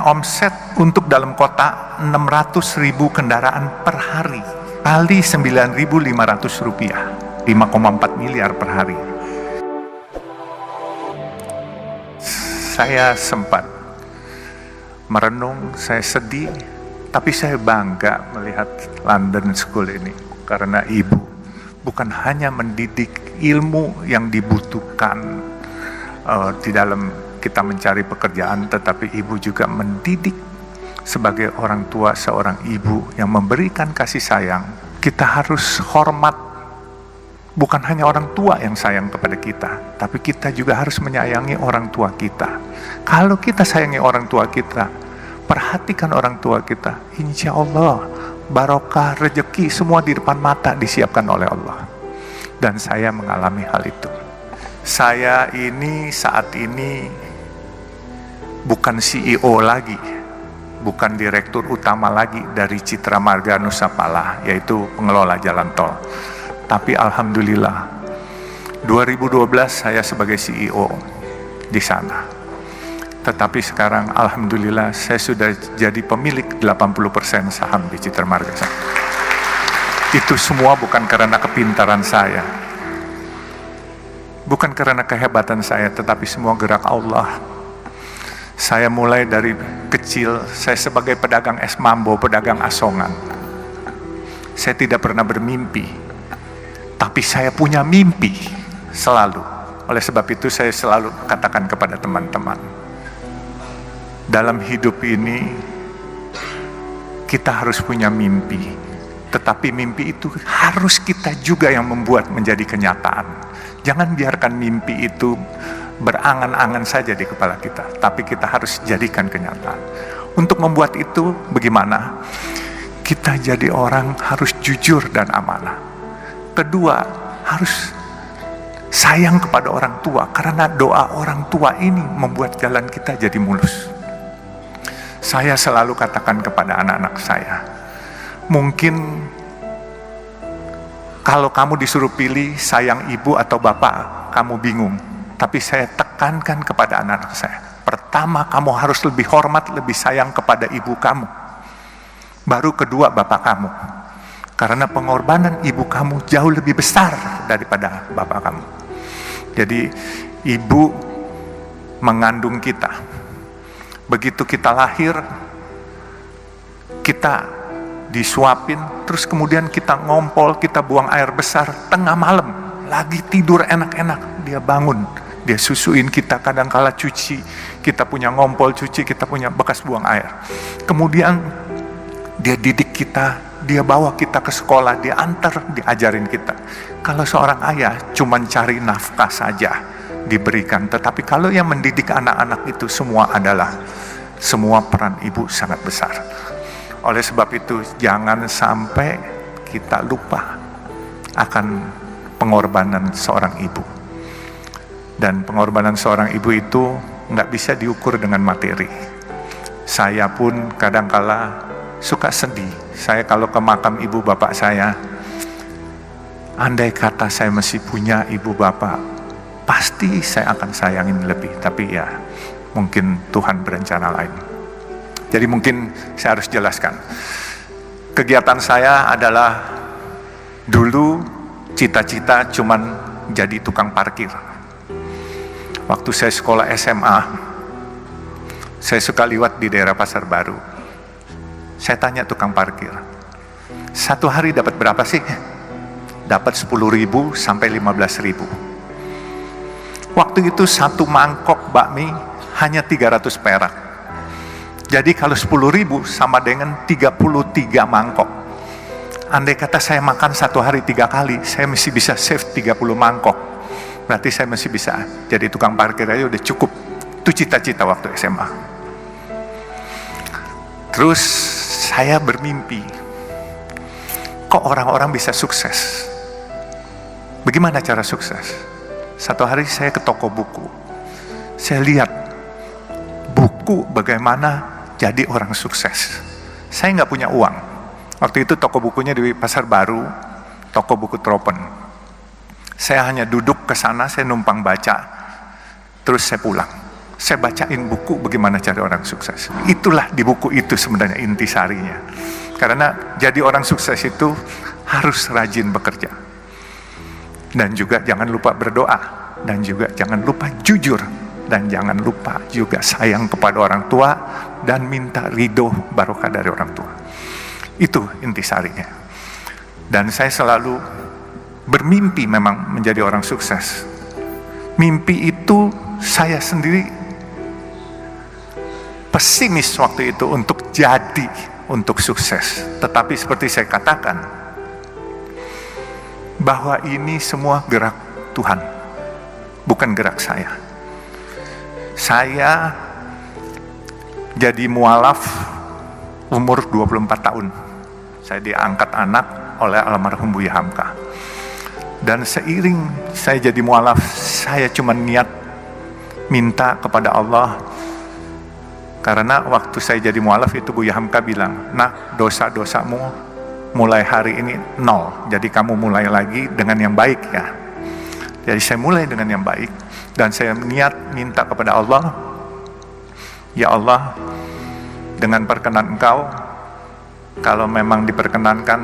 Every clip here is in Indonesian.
Omset untuk dalam kota 600.000 kendaraan per hari kali 9.500 rupiah, 5,4 miliar per hari. Saya sempat merenung, saya sedih, tapi saya bangga melihat London School ini karena ibu bukan hanya mendidik ilmu yang dibutuhkan di dalam kita mencari pekerjaan, tetapi ibu juga mendidik sebagai orang tua, seorang ibu yang memberikan kasih sayang. Kita harus hormat, bukan hanya orang tua yang sayang kepada kita, tapi kita juga harus menyayangi orang tua kita. Kalau kita sayangi orang tua kita, perhatikan orang tua kita, insya Allah barokah, rezeki semua di depan mata disiapkan oleh Allah. Dan saya mengalami hal itu. Saya ini saat ini bukan CEO lagi, bukan direktur utama lagi dari Citra Marga Nusapala, yaitu pengelola jalan tol. Tapi alhamdulillah 2012 saya sebagai CEO di sana. Tetapi sekarang alhamdulillah saya sudah jadi pemilik 80% saham di Citra Marga. Itu semua bukan karena kepintaran saya, bukan karena kehebatan saya, tetapi semua gerak Allah. Saya mulai dari kecil, saya sebagai pedagang es mambo, pedagang asongan. Saya tidak pernah bermimpi, tapi saya punya mimpi selalu. Oleh sebab itu saya selalu katakan kepada teman-teman, dalam hidup ini kita harus punya mimpi. Tetapi mimpi itu harus kita juga yang membuat menjadi kenyataan. Jangan biarkan mimpi itu berangan-angan saja di kepala kita, tapi kita harus jadikan kenyataan. Untuk membuat itu bagaimana? Kita jadi orang harus jujur dan amanah. Kedua, harus sayang kepada orang tua, karena doa orang tua ini membuat jalan kita jadi mulus. Saya selalu katakan kepada anak-anak saya, mungkin kalau kamu disuruh pilih sayang ibu atau bapak, kamu bingung. Tapi saya tekankan kepada anak-anak saya, pertama kamu harus lebih hormat, lebih sayang kepada ibu kamu. Baru kedua bapak kamu. Karena pengorbanan ibu kamu jauh lebih besar daripada bapak kamu. Jadi ibu mengandung kita. Begitu kita lahir, kita disuapin, terus kemudian kita ngompol, kita buang air besar, tengah malam, lagi tidur enak-enak, dia bangun, dia susuin kita, kadangkala cuci, kita punya ngompol cuci, kita punya bekas buang air. Kemudian dia didik kita, dia bawa kita ke sekolah, dia antar, diajarin kita. Kalau seorang ayah cuma cari nafkah saja diberikan, tetapi kalau yang mendidik anak-anak itu semua peran ibu sangat besar. Oleh sebab itu jangan sampai kita lupa akan pengorbanan seorang ibu. Dan pengorbanan seorang ibu itu nggak bisa diukur dengan materi. Saya pun kadangkala suka sedih. Saya kalau ke makam ibu bapak saya, andai kata saya masih punya ibu bapak, pasti saya akan sayangin lebih. Tapi ya mungkin Tuhan berencana lain. Jadi mungkin saya harus jelaskan. Kegiatan saya adalah dulu cita-cita cuman jadi tukang parkir. Waktu saya sekolah SMA, saya suka liwat di daerah Pasar Baru. Saya tanya tukang parkir, satu hari dapat berapa sih? Dapat 10.000 sampai 15.000. Waktu itu satu mangkok bakmi hanya 300 perak. Jadi kalau 10.000 sama dengan 33 mangkok. Andai kata saya makan satu hari 3 kali, saya masih bisa save 30 mangkok. Berarti saya masih bisa jadi tukang parkir aja udah cukup. Itu cita-cita waktu SMA. Terus saya bermimpi, kok orang-orang bisa sukses? Bagaimana cara sukses? Satu hari saya ke toko buku. Saya lihat buku bagaimana jadi orang sukses. Saya nggak punya uang. Waktu itu toko bukunya di Pasar Baru, toko buku Tropen. Saya hanya duduk ke sana, saya numpang baca, terus saya pulang. Saya bacain buku bagaimana cari orang sukses. Itulah di buku itu sebenarnya intisarinya. Karena jadi orang sukses itu harus rajin bekerja. Dan juga jangan lupa berdoa. Dan juga jangan lupa jujur. Dan jangan lupa juga sayang kepada orang tua. Dan minta ridho barokah dari orang tua. Itu intisarinya. Dan saya selalu bermimpi memang menjadi orang sukses. Mimpi itu saya sendiri pesimis waktu itu untuk untuk sukses. Tetapi seperti saya katakan, bahwa ini semua gerak Tuhan, bukan gerak saya. Saya jadi mualaf umur 24 tahun. Saya diangkat anak oleh almarhum Buya Hamka. Dan seiring saya jadi mualaf, saya cuma niat minta kepada Allah. Karena waktu saya jadi mualaf itu Buya Hamka bilang, "Nak, dosa-dosamu mulai hari ini 0. Jadi kamu mulai lagi dengan yang baik ya." Jadi saya mulai dengan yang baik. Dan saya niat minta kepada Allah, "Ya Allah, dengan perkenan Engkau, kalau memang diperkenankan,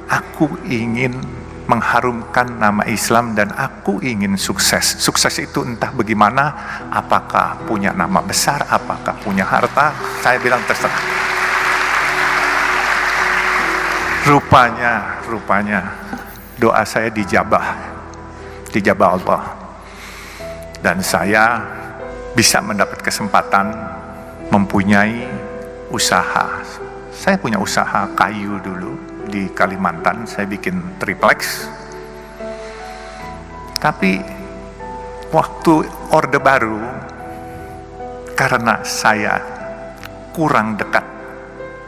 aku ingin mengharumkan nama Islam dan aku ingin sukses." Sukses itu entah bagaimana, apakah punya nama besar, apakah punya harta, saya bilang terserah. Rupanya doa saya dijabah Allah. Dan saya bisa mendapat kesempatan mempunyai usaha. Saya punya usaha kayu dulu di Kalimantan, saya bikin triplex. Tapi waktu Orde Baru, karena saya kurang dekat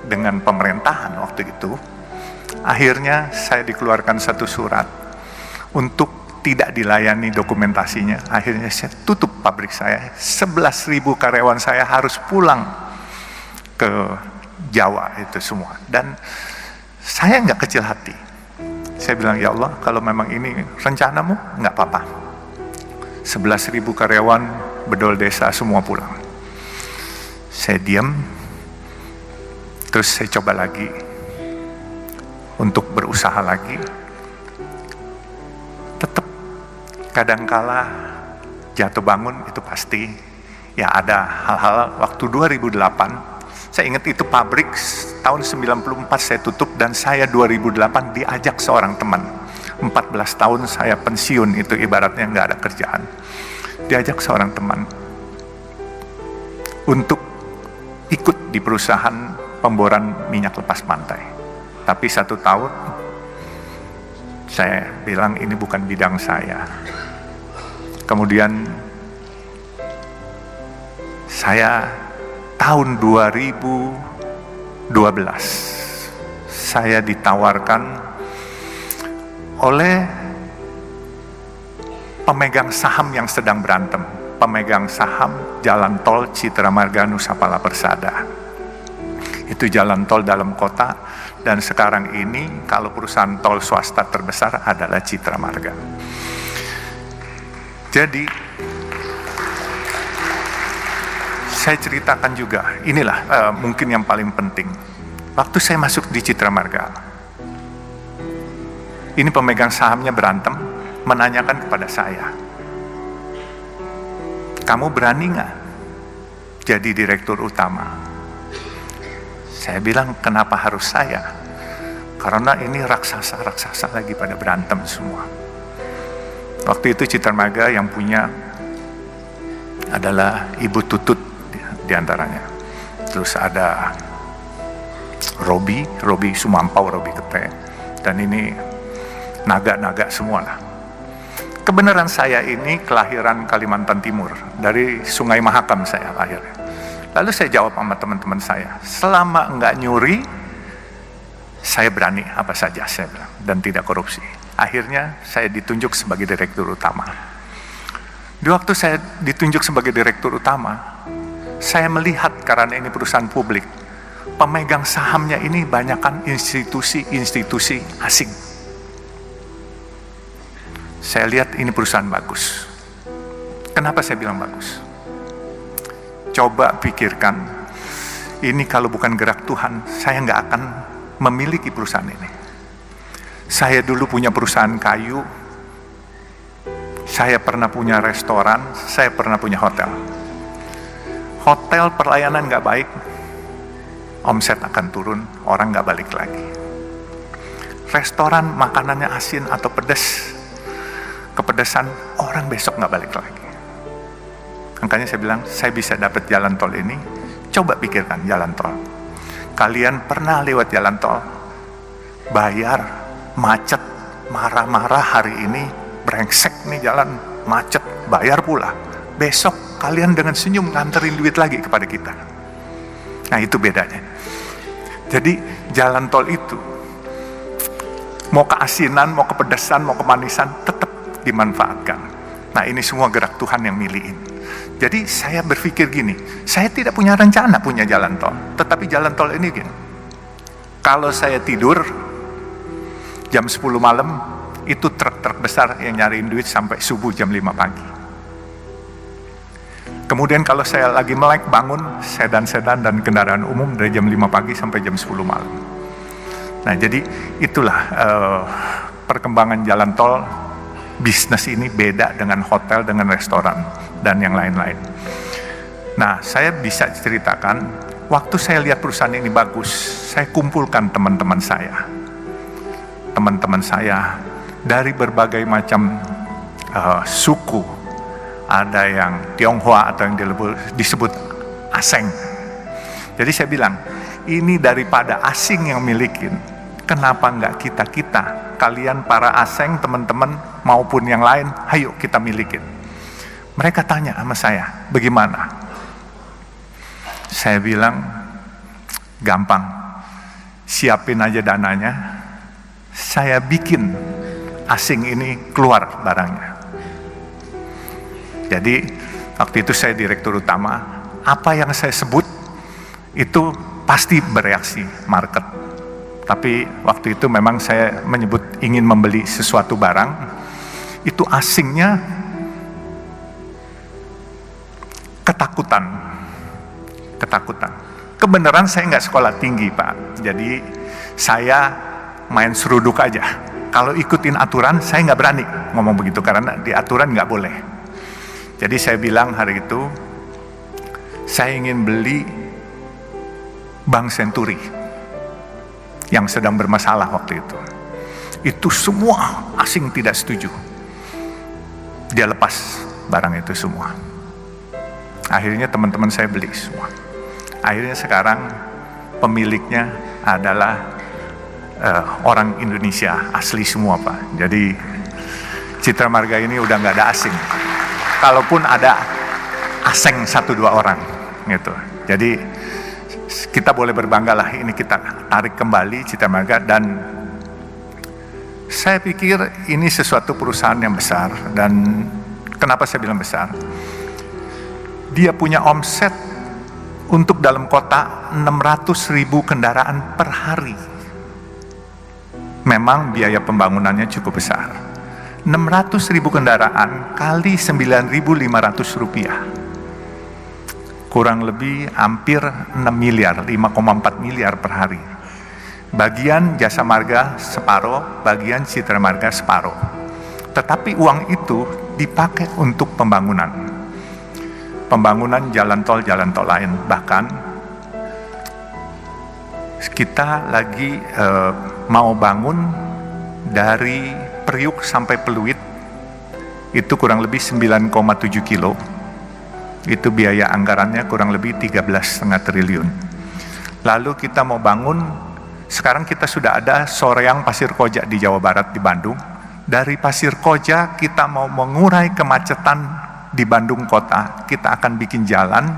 dengan pemerintahan waktu itu, akhirnya saya dikeluarkan satu surat untuk tidak dilayani dokumentasinya. Akhirnya saya tutup pabrik saya. 11.000 karyawan saya harus pulang ke Jawa itu semua. Dan saya nggak kecil hati. Saya bilang, "Ya Allah, kalau memang ini rencanamu, nggak apa-apa. 11.000 karyawan bedol desa semua pulang." Saya diam, terus saya coba lagi untuk berusaha lagi. Tetap kadangkala jatuh bangun itu pasti. Ya ada hal-hal waktu 2008, saya ingat itu pabrik tahun 94 saya tutup dan saya 2008 diajak seorang teman. 14 tahun saya pensiun, itu ibaratnya nggak ada kerjaan. Diajak seorang teman untuk ikut di perusahaan pemboran minyak lepas pantai. Tapi 1 tahun saya bilang ini bukan bidang saya. Kemudian saya tahun 2012 saya ditawarkan oleh pemegang saham yang sedang berantem, pemegang saham jalan tol Citra Marga Nusapala Persada. Itu jalan tol dalam kota, dan sekarang ini kalau perusahaan tol swasta terbesar adalah Citra Marga. Jadi saya ceritakan juga, inilah mungkin yang paling penting. Waktu saya masuk di Citra Marga, ini pemegang sahamnya berantem, menanyakan kepada saya, "Kamu berani nggak jadi direktur utama?" Saya bilang, "Kenapa harus saya? Karena ini raksasa-raksasa lagi pada berantem semua." Waktu itu Citra Marga yang punya adalah Ibu Tutut diantaranya. Terus ada Robi Sumampau, Robi Kete, dan ini naga-naga semua lah. Kebenaran saya ini kelahiran Kalimantan Timur, dari Sungai Mahakam saya lahir. Lalu saya jawab sama teman-teman saya, selama enggak nyuri, saya berani apa saja, saya bilang, dan tidak korupsi. Akhirnya saya ditunjuk sebagai direktur utama. Di waktu saya ditunjuk sebagai direktur utama, saya melihat karena ini perusahaan publik, pemegang sahamnya ini banyakkan institusi-institusi asing. Saya lihat ini perusahaan bagus. Kenapa saya bilang bagus? Coba pikirkan, ini kalau bukan gerak Tuhan, saya nggak akan memiliki perusahaan ini. Saya dulu punya perusahaan kayu, saya pernah punya restoran, saya pernah punya hotel. Hotel pelayanan nggak baik, omset akan turun, orang nggak balik lagi. Restoran makanannya asin atau pedas, kepedesan, orang besok nggak balik lagi. Makanya saya bilang, saya bisa dapat jalan tol ini, coba pikirkan jalan tol. Kalian pernah lewat jalan tol, bayar, macet, marah-marah hari ini, brengsek nih jalan, macet, bayar pula. Besok kalian dengan senyum nganterin duit lagi kepada kita. Nah itu bedanya. Jadi jalan tol itu, mau keasinan, mau kepedesan, mau kemanisan, tetap dimanfaatkan. Nah ini semua gerak Tuhan yang milihin. Jadi saya berpikir gini, saya tidak punya rencana punya jalan tol, tetapi jalan tol ini gini, kalau saya tidur jam 10 malam, itu truk-truk besar yang nyariin duit sampai subuh jam 5 pagi. Kemudian kalau saya lagi melek bangun, sedan-sedan dan kendaraan umum dari jam 5 pagi sampai jam 10 malam. Nah jadi itulah perkembangan jalan tol. Bisnis ini beda dengan hotel, dengan restoran, dan yang lain-lain. Nah, saya bisa ceritakan, waktu saya lihat perusahaan ini bagus, saya kumpulkan teman-teman saya. Teman-teman saya dari berbagai macam suku, ada yang Tionghoa atau yang disebut Aseng. Jadi saya bilang, ini daripada asing yang milikin, kenapa nggak kita, kalian para Aseng, teman-teman, maupun yang lain, ayo kita milikin. Mereka tanya sama saya, bagaimana? Saya bilang, gampang, siapin aja dananya, saya bikin asing ini keluar barangnya. Jadi, waktu itu saya direktur utama, apa yang saya sebut, itu pasti bereaksi market. Tapi waktu itu memang saya menyebut ingin membeli sesuatu barang, itu asingnya ketakutan. Kebenaran saya nggak sekolah tinggi Pak, jadi saya main seruduk aja. Kalau ikutin aturan saya nggak berani ngomong begitu, karena di aturan nggak boleh. Jadi saya bilang hari itu, saya ingin beli Bank Senturi yang sedang bermasalah waktu itu. Itu semua asing tidak setuju. Dia lepas barang itu semua. Akhirnya teman-teman saya beli semua. Akhirnya sekarang pemiliknya adalah orang Indonesia asli semua Pak. Jadi Citra Marga ini udah nggak ada asing. Kalaupun ada asing 1-2 orang gitu. Jadi kita boleh berbangga lah, ini kita tarik kembali Citra Marga. Dan saya pikir ini sesuatu perusahaan yang besar. Dan kenapa saya bilang besar? Dia punya omset untuk dalam kota 600.000 kendaraan per hari. Memang biaya pembangunannya cukup besar. 600.000 kendaraan kali 9.500 rupiah. Kurang lebih hampir 6 miliar, 5,4 miliar per hari. Bagian Jasa Marga separuh, bagian Citra Marga separuh. Tetapi uang itu dipakai untuk pembangunan jalan tol lain. Bahkan kita lagi mau bangun dari Priuk sampai Peluit, itu kurang lebih 9,7 kilo. Itu biaya anggarannya kurang lebih 13,5 triliun. Lalu kita mau bangun, sekarang kita sudah ada Soreang Pasir Koja di Jawa Barat, di Bandung. Dari Pasir Koja kita mau mengurai kemacetan di Bandung kota. Kita akan bikin jalan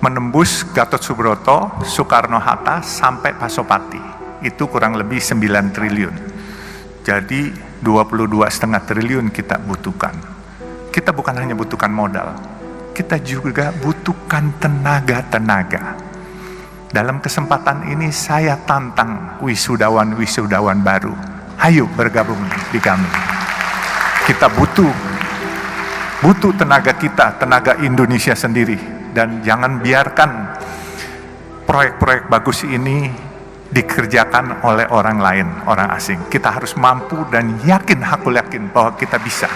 menembus Gatot Subroto, Soekarno-Hatta sampai Pasopati. Itu kurang lebih 9 triliun. Jadi 22,5 triliun kita butuhkan. Kita bukan hanya butuhkan modal, kita juga butuhkan tenaga-tenaga. Dalam kesempatan ini saya tantang wisudawan-wisudawan baru. Ayo bergabung di kami. Kita butuh butuh tenaga kita, tenaga Indonesia sendiri. Dan jangan biarkan proyek-proyek bagus ini dikerjakan oleh orang lain, orang asing. Kita harus mampu dan yakin, aku yakin bahwa kita bisa.